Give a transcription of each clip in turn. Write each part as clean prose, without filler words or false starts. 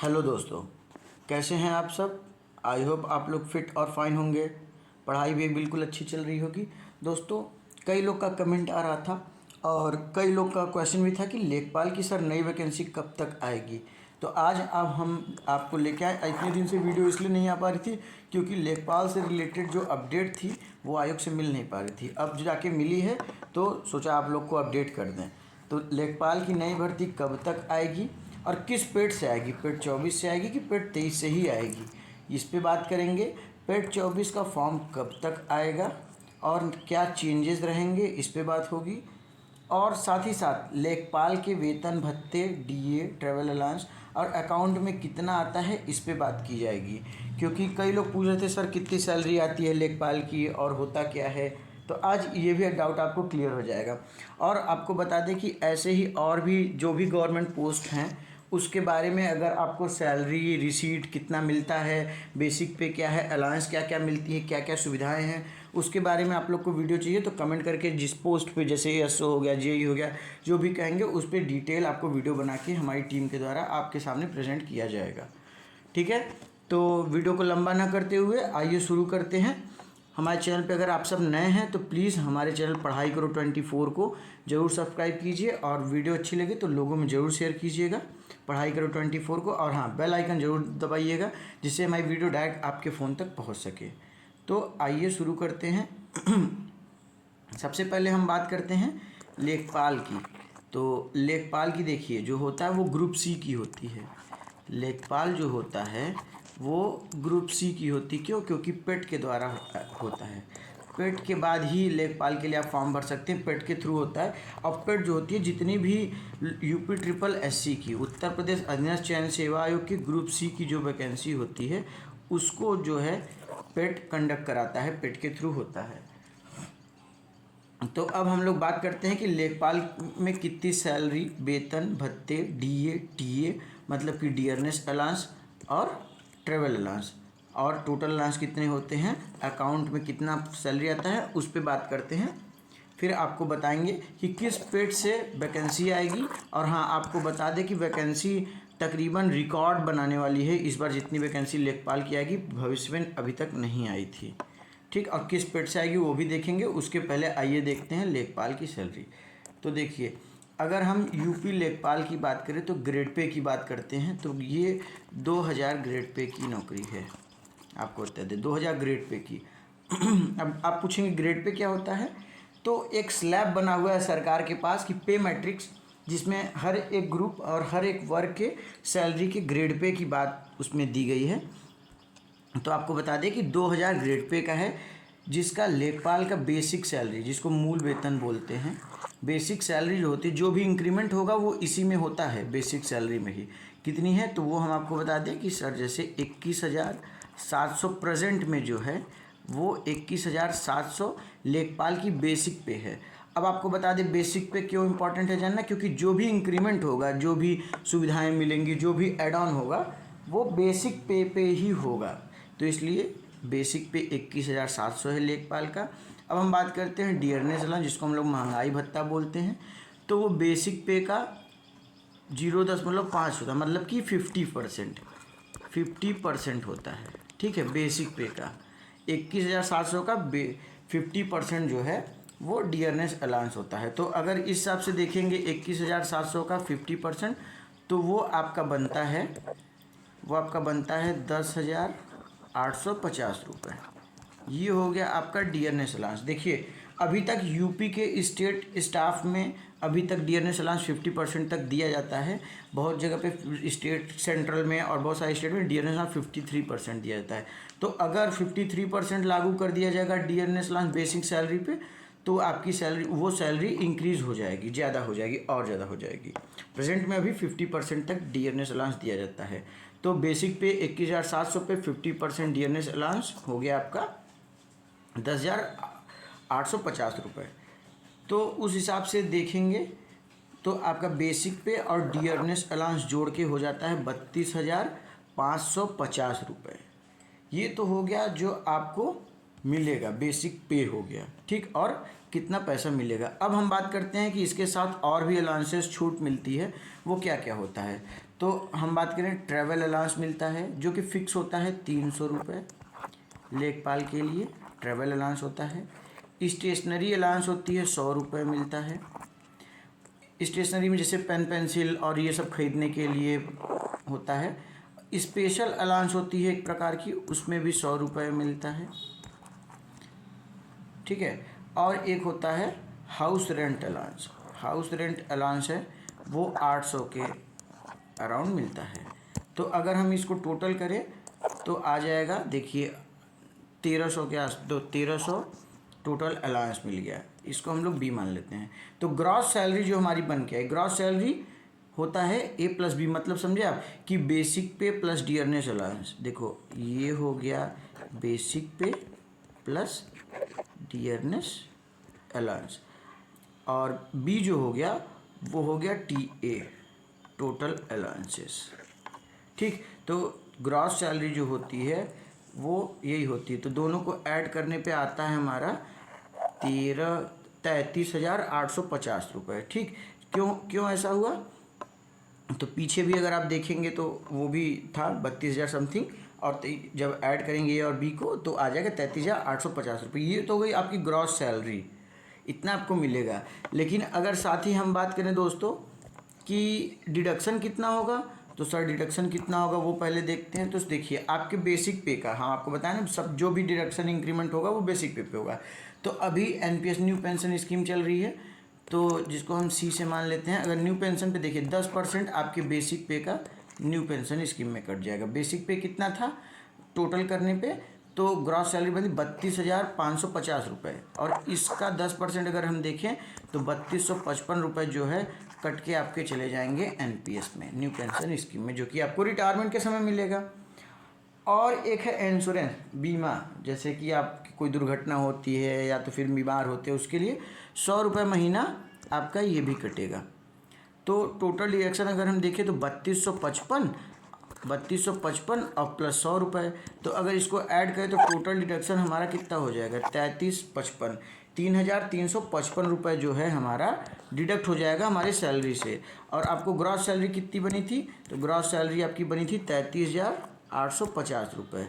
Hello दोस्तों, कैसे हैं आप सब। आई होप आप लोग फिट और फाइन होंगे। पढ़ाई भी बिल्कुल अच्छी चल रही होगी। दोस्तों, कई लोग का कमेंट आ रहा था और कई लोग का क्वेश्चन भी था कि लेखपाल की सर नई वैकेंसी कब तक आएगी। तो आज अब हम आपको लेके आए। इतने दिन से वीडियो इसलिए नहीं आ पा रही थी क्योंकि लेखपाल से रिलेटेड जो अपडेट थी वो आयोग से मिल नहीं पा रही थी। अब जो जाके मिली है तो सोचा आप लोग को अपडेट कर दें। तो लेखपाल की नई भर्ती कब तक आएगी और किस पेड से आएगी, पेड 24 से आएगी कि पेड 23 से ही आएगी, इस पे बात करेंगे। पेड 24 का फॉर्म कब तक आएगा और क्या चेंजेस रहेंगे, इस पे बात होगी। और साथ ही साथ लेखपाल के वेतन भत्ते, डीए, ट्रैवल अलाउंस और अकाउंट में कितना आता है, इस पे बात की जाएगी। क्योंकि कई लोग पूछ रहे थे सर कितनी सैलरी आती है लेखपाल की और होता क्या है। तो आज ये भी डाउट आपको क्लियर हो जाएगा। और आपको बता दें कि ऐसे ही और भी जो भी गवर्नमेंट पोस्ट हैं उसके बारे में, अगर आपको सैलरी रिसीट कितना मिलता है, बेसिक पे क्या है, अलाउंस क्या क्या मिलती है, क्या क्या सुविधाएं हैं, उसके बारे में आप लोग को वीडियो चाहिए तो कमेंट करके जिस पोस्ट पे, जैसे एसओ हो गया, जेई हो गया, जो भी कहेंगे उस पर डिटेल आपको वीडियो बना के हमारी टीम के द्वारा आपके सामने प्रेजेंट किया जाएगा। ठीक है, तो वीडियो को लंबा ना करते हुए आइए शुरू करते हैं। हमारे चैनल पे अगर आप सब नए हैं तो प्लीज़ हमारे चैनल पढ़ाई करो 24 को ज़रूर सब्सक्राइब कीजिए और वीडियो अच्छी लगे तो लोगों में ज़रूर शेयर कीजिएगा पढ़ाई करो 24 को। और हाँ, बेल आइकन ज़रूर दबाइएगा जिससे हमारी वीडियो डायरेक्ट आपके फ़ोन तक पहुंच सके। तो आइए शुरू करते हैं। सबसे पहले हम बात करते हैं लेखपाल की। तो लेखपाल की देखिए जो होता है वो ग्रुप सी की होती है। लेखपाल जो होता है वो ग्रुप सी की होती, क्यों? क्योंकि पेट के द्वारा होता है। पेट के बाद ही लेखपाल के लिए आप फॉर्म भर सकते हैं, पेट के थ्रू होता है। और पेट जो होती है जितनी भी यूपी ट्रिपल एससी की, उत्तर प्रदेश अधीनस्थ चयन सेवा आयोग की ग्रुप सी की जो वैकेंसी होती है उसको जो है पेट कंडक्ट कराता है, पेट के थ्रू होता है। तो अब हम लोग बात करते हैं कि लेखपाल में कितनी सैलरी, वेतन भत्ते, डीए, टीए मतलब कि डियरनेस अलाउंस और ट्रेवल अलाउंस, और टोटल अलाउंस कितने होते हैं, अकाउंट में कितना सैलरी आता है, उस पर बात करते हैं। फिर आपको बताएंगे कि किस पेड से वैकेंसी आएगी। और हाँ, आपको बता दें कि वैकेंसी तकरीबन रिकॉर्ड बनाने वाली है। इस बार जितनी वैकेंसी लेखपाल की आएगी भविष्य में अभी तक नहीं आई थी। ठीक, और किस पेड से आएगी वो भी देखेंगे। उसके पहले आइए देखते हैं लेखपाल की सैलरी। तो देखिए, अगर हम यूपी लेखपाल की बात करें तो ग्रेड पे की बात करते हैं तो ये 2000 ग्रेड पे की नौकरी है। आपको बता दें 2000 ग्रेड पे की। अब आप पूछेंगे ग्रेड पे क्या होता है, तो एक स्लैब बना हुआ है सरकार के पास कि पे मैट्रिक्स, जिसमें हर एक ग्रुप और हर एक वर्ग के सैलरी के ग्रेड पे की बात उसमें दी गई है। तो आपको बता दें कि 2000 ग्रेड पे का है, जिसका लेखपाल का बेसिक सैलरी, जिसको मूल वेतन बोलते हैं, बेसिक सैलरी जो होती है, जो भी इंक्रीमेंट होगा वो इसी में होता है, बेसिक सैलरी में ही। कितनी है तो वो हम आपको बता दें कि सर जैसे 21,700 प्रेजेंट में जो है वो 21,700 लेखपाल की बेसिक पे है। अब आपको बता दें बेसिक पे क्यों इंपॉर्टेंट है जानना, क्योंकि जो भी इंक्रीमेंट होगा, जो भी सुविधाएं मिलेंगी, जो भी एड ऑन होगा वो बेसिक पे ही होगा। तो इसलिए बेसिक पे 21,700 है लेखपाल का। अब हम बात करते हैं डियरनेस अलाउंस, जिसको हम लोग महंगाई भत्ता बोलते हैं। तो वो बेसिक पे का 0.5 होता है, मतलब कि 50% होता है। ठीक है, बेसिक पे का 21,700 का 50% जो है वो डियरनेस अलाउंस होता है। तो अगर इस हिसाब से देखेंगे 21,700 का 50%, तो वो आपका बनता है 10,850 रुपये। ये हो गया आपका डियरनेस अलाउंस। देखिए, अभी तक यूपी के स्टेट स्टाफ में अभी तक डियरनेस अलाउंस 50% तक दिया जाता है। बहुत जगह पे स्टेट सेंट्रल में और बहुत सारे स्टेट में डियरनेस अलाउंस 53% दिया जाता है। तो अगर 53% लागू कर दिया जाएगा डियरनेस अलाउंस बेसिक सैलरी पे, तो आपकी सैलरी, वो सैलरी इंक्रीज़ हो जाएगी, ज़्यादा हो जाएगी और ज़्यादा हो जाएगी। प्रेजेंट में अभी 50% तक डियरनेस अलाउंस दिया जाता है। तो बेसिक पे 21,700 पे 50% डियरनेस अलाउंस हो गया आपका 10,850 रुपये। तो उस हिसाब से देखेंगे तो आपका बेसिक पे और डियरनेस अलाउंस जोड़ के हो जाता है 32,550 रुपये। ये तो हो गया जो आपको मिलेगा, बेसिक पे हो गया। ठीक, और कितना पैसा मिलेगा। अब हम बात करते हैं कि इसके साथ और भी अलाउंसेस छूट मिलती है, वो क्या क्या होता है। तो तो हम बात करें ट्रैवल अलाउंस मिलता है जो कि फ़िक्स होता है 300 रुपये लेखपाल के लिए ट्रैवल अलाउंस होता है। स्टेशनरी अलाउंस होती है 100 रुपये मिलता है। स्टेशनरी में जैसे पेन पेंसिल और ये सब खरीदने के लिए होता है। स्पेशल अलाउंस होती है एक प्रकार की, उसमें भी 100 रुपये मिलता है, ठीक है। और एक होता है house rent allowance. House rent allowance है वो 800 के अराउंड मिलता है। तो अगर हम इसको टोटल करें तो आ जाएगा, देखिए 1300 के आस तो 1300 टोटल अलाउंस मिल गया। इसको हम लोग बी मान लेते हैं। तो ग्रॉस सैलरी जो हमारी बन के आई, ग्रॉस सैलरी होता है ए प्लस बी, मतलब समझे आप कि बेसिक पे प्लस डियरनेस अलाउंस। देखो ये हो गया बेसिक पे प्लस डियरनेस अलाउंस, और बी जो हो गया वो हो गया टी ए टोटल अलाउंसेस, ठीक। तो ग्रॉस सैलरी जो होती है वो यही होती है। तो दोनों को ऐड करने पे आता है हमारा 33,850 रुपये, ठीक। क्यों ऐसा हुआ? तो पीछे भी अगर आप देखेंगे तो वो भी था 32,000 समथिंग, और जब ऐड करेंगे ए और बी को तो आ जाएगा 33,850 रुपये। ये तो गई आपकी ग्रॉस सैलरी, इतना आपको मिलेगा। लेकिन अगर साथ ही हम बात करें दोस्तों कि डिडक्शन कितना होगा, तो सर डिडक्शन कितना होगा वो पहले देखते हैं। तो देखिए आपके बेसिक पे का, हम आपको बताएं ना, सब जो भी डिडक्शन इंक्रीमेंट होगा वो बेसिक पे होगा। तो अभी एनपीएस न्यू पेंशन स्कीम चल रही है, तो जिसको हम सी से मान लेते हैं। अगर न्यू पेंशन पे देखिए 10% आपके बेसिक पे का न्यू पेंशन स्कीम में कट जाएगा। बेसिक पे कितना था टोटल करने पे, तो ग्रॉस सैलरी बनी 32,550 रुपये, और इसका 10% अगर हम देखें तो 3255 रुपये जो है कट के आपके चले जाएंगे एनपीएस में, न्यू पेंशन स्कीम में, जो कि आपको रिटायरमेंट के समय मिलेगा। और एक है इंश्योरेंस, बीमा, जैसे कि आपकी कोई दुर्घटना होती है या तो फिर बीमार होते हैं, उसके लिए 100 रुपये महीना आपका ये भी कटेगा। तो टोटल डिडक्शन अगर हम देखें तो 3255 और प्लस 100 रुपये। तो अगर इसको ऐड करें तो टोटल डिडक्शन हमारा कितना हो जाएगा 3355, 3,355 रुपये जो है हमारा डिडक्ट हो जाएगा हमारे सैलरी से। और आपको ग्रॉस सैलरी कितनी बनी थी, तो ग्रॉस सैलरी आपकी बनी थी 33,850 रुपये,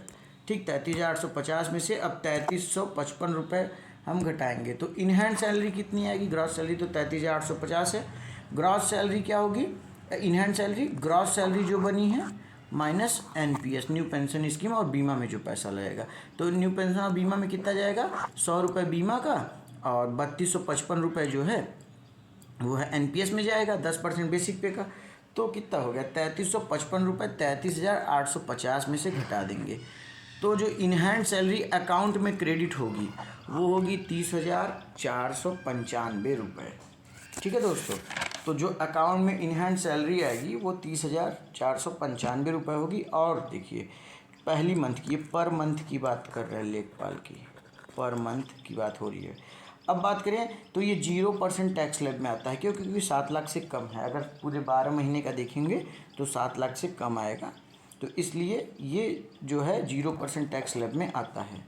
ठीक। 33,850 में से अब 3,355 रुपये हम घटाएंगे तो इन हैंड सैलरी कितनी आएगी। ग्रॉस सैलरी तो 33,850 है। ग्रॉस सैलरी क्या होगी, in hand salary, gross salary जो बनी है minus NPS new pension scheme और बीमा में जो पैसा लगेगा। तो न्यू पेंशन और बीमा में कितना जाएगा, 100 रुपये बीमा का और 3255 रुपये जो है वो है एनपीएस में जाएगा 10% बेसिक पे का। तो कितना हो गया 3355 रुपये 33,850 में से घटा देंगे। तो जो इन हैंड सैलरी अकाउंट में क्रेडिट होगी वो होगी 30,495 रुपये, ठीक है दोस्तों। तो जो अकाउंट में इन हैंड सैलरी आएगी वो 30,495 रुपये होगी। और देखिए पहली मंथ की, पर मंथ की बात कर रहे हैं लेखपाल की, पर मंथ की बात हो रही है। अब बात करें तो ये 0% टैक्स स्लैब में आता है, क्योंकि 7 लाख से कम है। अगर पूरे 12 महीने का देखेंगे तो 7 लाख से कम आएगा, तो इसलिए ये जो है 0% टैक्स स्लैब में आता है।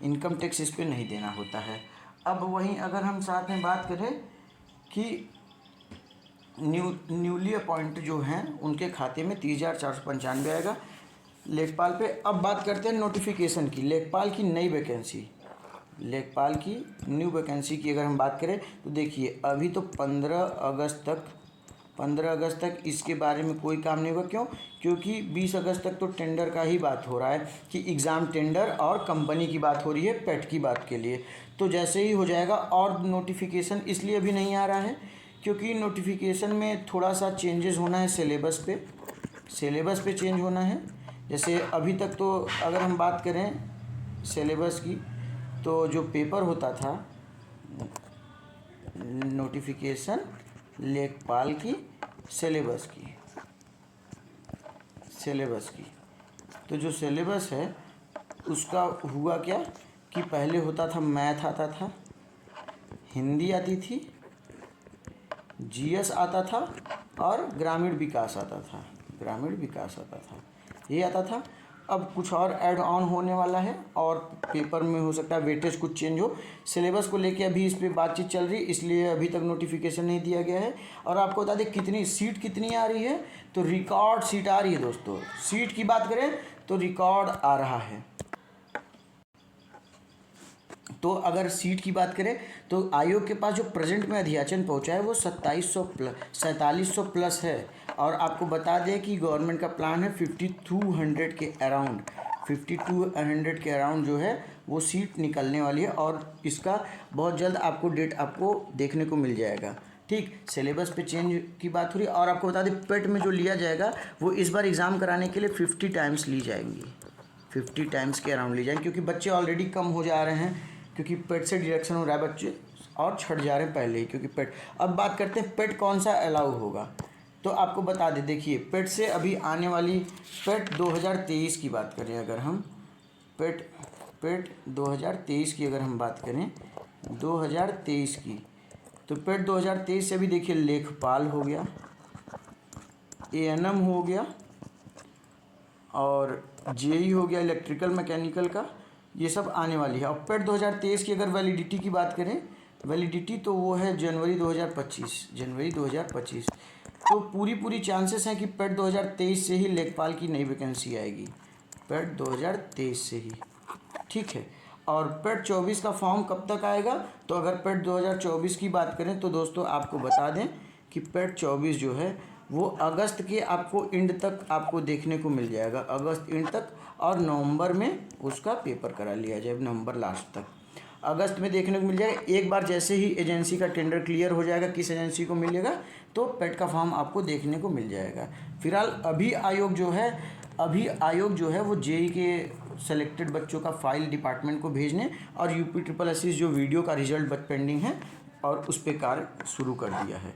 इनकम टैक्स इस पर नहीं देना होता है। अब वहीं अगर हम साथ में बात करें कि न्यूली अपॉइंट जो हैं उनके खाते में 30,495 आएगा लेखपाल पे। अब बात करते हैं नोटिफिकेशन की, लेखपाल की नई वैकेंसी, लेखपाल की न्यू वैकेंसी की अगर हम बात करें तो देखिए अभी तो 15 अगस्त तक इसके बारे में कोई काम नहीं होगा। क्यों? क्योंकि 20 अगस्त तक तो टेंडर का ही बात हो रहा है कि एग्ज़ाम टेंडर और कंपनी की बात हो रही है पेट की बात के लिए। तो जैसे ही हो जाएगा, और नोटिफिकेशन इसलिए अभी नहीं आ रहा है क्योंकि नोटिफिकेशन में थोड़ा सा चेंजेस होना है, सिलेबस पे चेंज होना है। जैसे अभी तक तो अगर हम बात करें सिलेबस की, तो जो पेपर होता था नोटिफिकेशन लेखपाल की सिलेबस की, तो जो सिलेबस है उसका हुआ क्या कि पहले होता था मैथ आता था, हिंदी आती थी, जीएस आता था और ग्रामीण विकास आता था, ये आता था। अब कुछ और ऐड ऑन होने वाला है और पेपर में हो सकता है वेटेज कुछ चेंज हो। सिलेबस को लेके अभी इस पर बातचीत चल रही, इसलिए अभी तक नोटिफिकेशन नहीं दिया गया है। और आपको बता दें कितनी सीट कितनी आ रही है, तो रिकॉर्ड सीट आ रही है दोस्तों। सीट की बात करें तो रिकॉर्ड आ रहा है। तो अगर सीट की बात करें तो आयोग के पास जो प्रेजेंट में अध्याचन पहुंचा है वो 4700 प्लस है। और आपको बता दें कि गवर्नमेंट का प्लान है 5200 के अराउंड, 5200 के अराउंड जो है वो सीट निकलने वाली है। और इसका बहुत जल्द आपको डेट आपको देखने को मिल जाएगा। ठीक, सिलेबस पे चेंज की बात हो रही है। और आपको बता दें पेट में जो लिया जाएगा वो इस बार एग्ज़ाम कराने के लिए 50 टाइम्स ली जाएंगी, 50 टाइम्स के अराउंड ली जाएंगी, क्योंकि बच्चे ऑलरेडी कम हो जा रहे हैं, क्योंकि पेट से डिडक्शन हो रहा है बच्चे और छट जा रहे हैं पहले ही, क्योंकि पेट। अब बात करते हैं पेट कौन सा अलाउ होगा, तो आपको बता दें देखिए पेट से अभी आने वाली पेट 2023 की बात करें, अगर हम पेट 2023 की अगर हम बात करें 2023 की, तो पेट 2023 से अभी देखिए लेखपाल हो गया, एएनएम हो गया और जेई हो गया इलेक्ट्रिकल मैकेनिकल का, ये सब आने वाली है। और पेट 2023 की अगर वैलिडिटी की बात करें, वैलिडिटी तो वो है जनवरी 2025। तो पूरी चांसेस हैं कि पेट 2023 से ही लेखपाल की नई वैकेंसी आएगी, पेट 2023 से ही। ठीक है, और पेट 24 का फॉर्म कब तक आएगा, तो अगर पेट 2024 की बात करें तो दोस्तों आपको बता दें कि पेट 24 जो है वो अगस्त के आपको एंड तक आपको देखने को मिल जाएगा, अगस्त एंड तक। और नवंबर में उसका पेपर करा लिया जाए, नवंबर लास्ट तक, अगस्त में देखने को मिल जाएगा। एक बार जैसे ही एजेंसी का टेंडर क्लियर हो जाएगा किस एजेंसी को मिलेगा, तो पेट का फॉर्म आपको देखने को मिल जाएगा। फिलहाल अभी आयोग जो है वो जेई के सेलेक्टेड बच्चों का फाइल डिपार्टमेंट को भेजने और UP SSSC जो वीडियो का रिजल्ट पेंडिंग है और उस पर कार्य शुरू कर दिया है।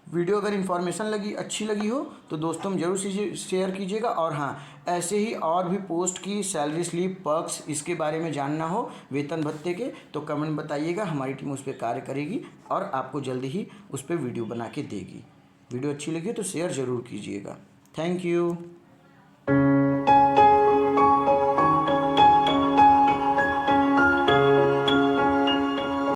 वीडियो अगर इन्फॉर्मेशन अच्छी लगी हो तो दोस्तों में ज़रूर शेयर कीजिएगा। और हाँ, ऐसे ही और भी पोस्ट की सैलरी स्लिप पर्क्स इसके बारे में जानना हो, वेतन भत्ते के, तो कमेंट बताइएगा, हमारी टीम उस पर कार्य करेगी और आपको जल्दी ही उस पर वीडियो बना के देगी। वीडियो अच्छी लगी तो शेयर ज़रूर कीजिएगा। Thank you.